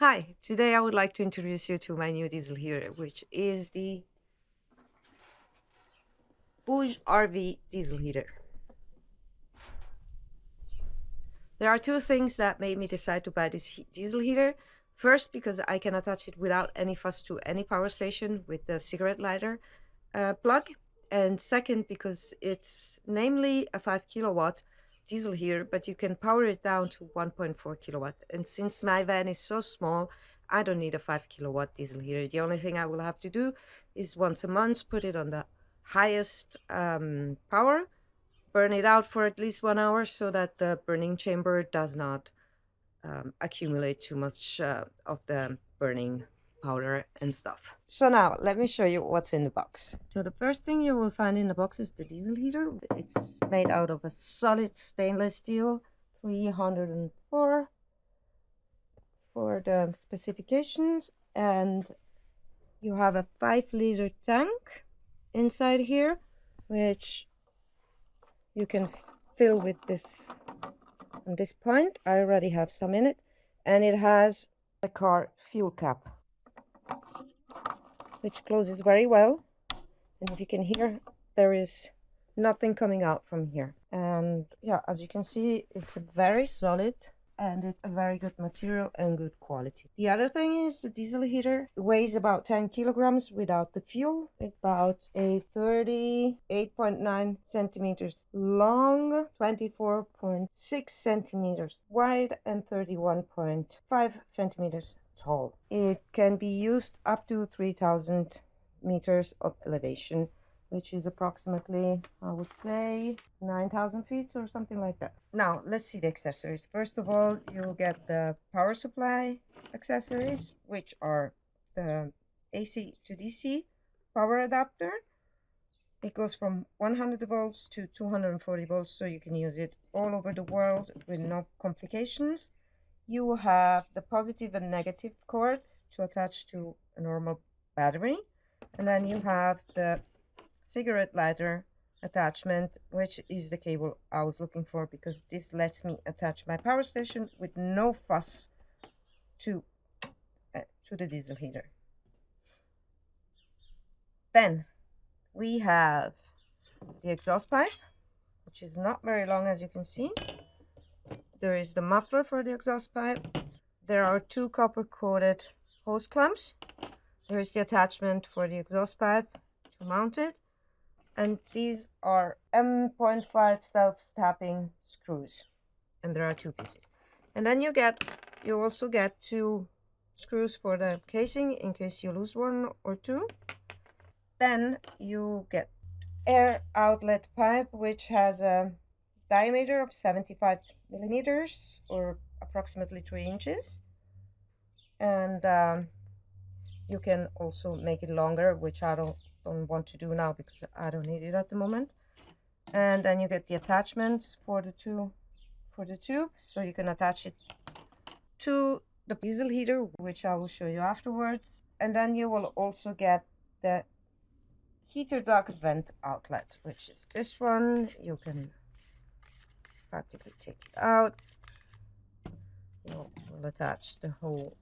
Hi, today I would like to introduce you to my new diesel heater, which is the BougeRV Diesel Heater. There are two things that made me decide to buy this diesel heater. First, because I can attach it without any fuss to any power station with the cigarette lighter plug. And second, because it's namely a 5 kilowatt diesel heater, but you can power it down to 1.4 kilowatt. And since my van is so small, I don't need a 5 kilowatt diesel heater. The only thing I will have to do is once a month put it on the highest power, burn it out for at least 1 hour so that the burning chamber does not accumulate too much of the burning powder and stuff. So now let me show you what's in the box. So the first thing you will find in the box is the diesel heater. It's made out of a solid stainless steel 304 for the specifications, and you have a 5-liter tank inside here, which you can fill with this. On this point I already have some in it, and it has a car fuel cap which closes very well, and if you can hear, there is nothing coming out from here. And yeah, as you can see, it's very solid and it's a very good material and good quality. The other thing is the diesel heater weighs about 10 kilograms without the fuel. It's about a 38.9 centimeters long, 24.6 centimeters wide, and 31.5 centimeters tall. It can be used up to 3,000 meters of elevation, which is approximately, I would say, 9,000 feet or something like that. Now, let's see the accessories. First of all, you'll get the power supply accessories, which are the AC to DC power adapter. It goes from 100 volts to 240 volts, so you can use it all over the world with no complications. You have the positive and negative cord to attach to a normal battery, and then you have the cigarette lighter attachment, which is the cable I was looking for, because this lets me attach my power station with no fuss to the diesel heater. Then we have the exhaust pipe, which is not very long, as you can see. There is the muffler for the exhaust pipe. There are two copper coated hose clamps. There is the attachment for the exhaust pipe to mount it. And these are M.5 self-tapping screws, and there are two pieces. And then you also get two screws for the casing in case you lose one or two. Then you get air outlet pipe, which has a diameter of 75 millimeters or approximately 3 inches, and you can also make it longer, which I don't want to do now because I don't need it at the moment. And then you get the attachments for the tube, so you can attach it to the diesel heater, which I will show you afterwards. And then you will also get the heater duct vent outlet, which is this one. You can practically take it out. We'll attach the whole,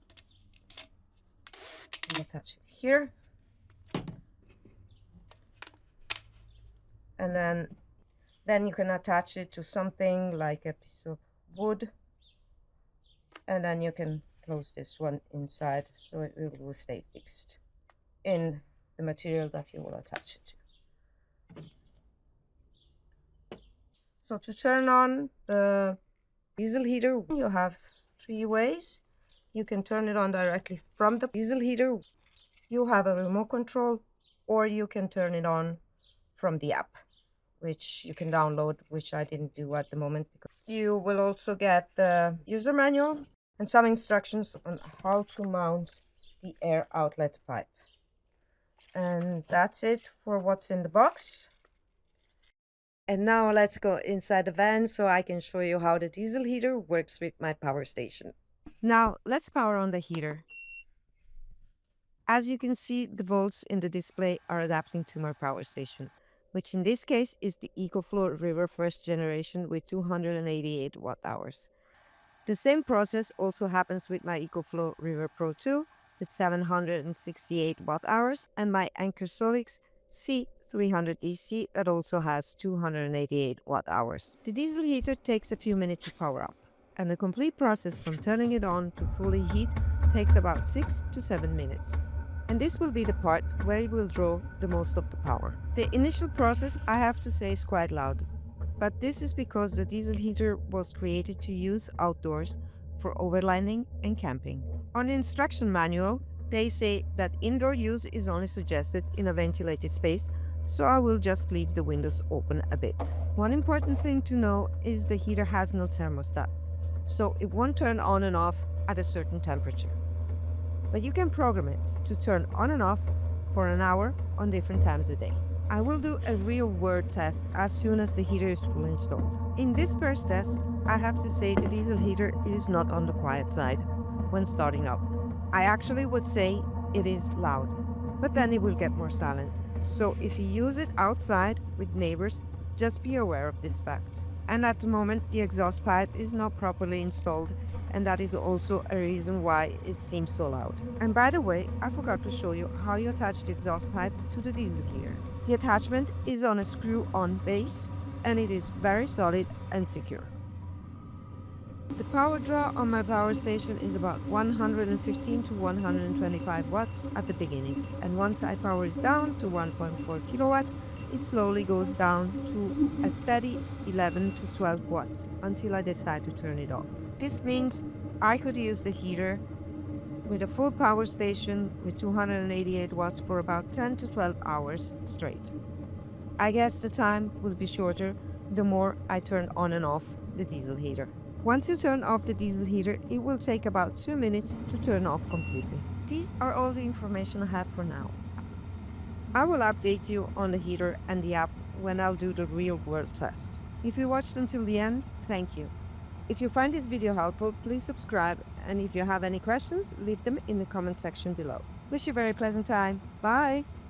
we'll attach it here, and then you can attach it to something like a piece of wood, and then you can close this one inside so it will stay fixed in the material that you will attach it to. So to turn on the diesel heater, you have 3 ways. You can turn it on directly from the diesel heater. You have a remote control, or you can turn it on from the app, which you can download, which I didn't do at the moment. Because you will also get the user manual and some instructions on how to mount the air outlet pipe. And that's it for what's in the box. And now let's go inside the van so I can show you how the diesel heater works with my power station. Now let's power on the heater. As you can see, the volts in the display are adapting to my power station, which in this case is the EcoFlow River first generation with 288 watt hours. The same process also happens with my EcoFlow River Pro 2 with 768 watt-hours and my Anker Solix C300 DC that also has 288 watt-hours. The diesel heater takes a few minutes to power up, and the complete process from turning it on to fully heat takes about 6 to 7 minutes. And this will be the part where it will draw the most of the power. The initial process, I have to say, is quite loud, but this is because the diesel heater was created to use outdoors for overlanding and camping. On the instruction manual, they say that indoor use is only suggested in a ventilated space, so I will just leave the windows open a bit. One important thing to know is the heater has no thermostat, so it won't turn on and off at a certain temperature. But you can program it to turn on and off for an hour on different times a day. I will do a real-world test as soon as the heater is fully installed. In this first test, I have to say the diesel heater is not on the quiet side when starting up. I actually would say it is loud, but then it will get more silent. So if you use it outside with neighbors, just be aware of this fact. And at the moment, the exhaust pipe is not properly installed, and that is also a reason why it seems so loud. And by the way, I forgot to show you how you attach the exhaust pipe to the diesel heater. The attachment is on a screw-on base, and it is very solid and secure. The power draw on my power station is about 115 to 125 watts at the beginning, and once I power it down to 1.4 kilowatt, it slowly goes down to a steady 11 to 12 watts until I decide to turn it off. This means I could use the heater with a full power station with 288 watts for about 10 to 12 hours straight. I guess the time will be shorter the more I turn on and off the diesel heater. Once you turn off the diesel heater, it will take about 2 minutes to turn off completely. These are all the information I have for now. I will update you on the heater and the app when I'll do the real-world test. If you watched until the end, thank you. If you find this video helpful, please subscribe, and if you have any questions, leave them in the comment section below. Wish you a very pleasant time. Bye!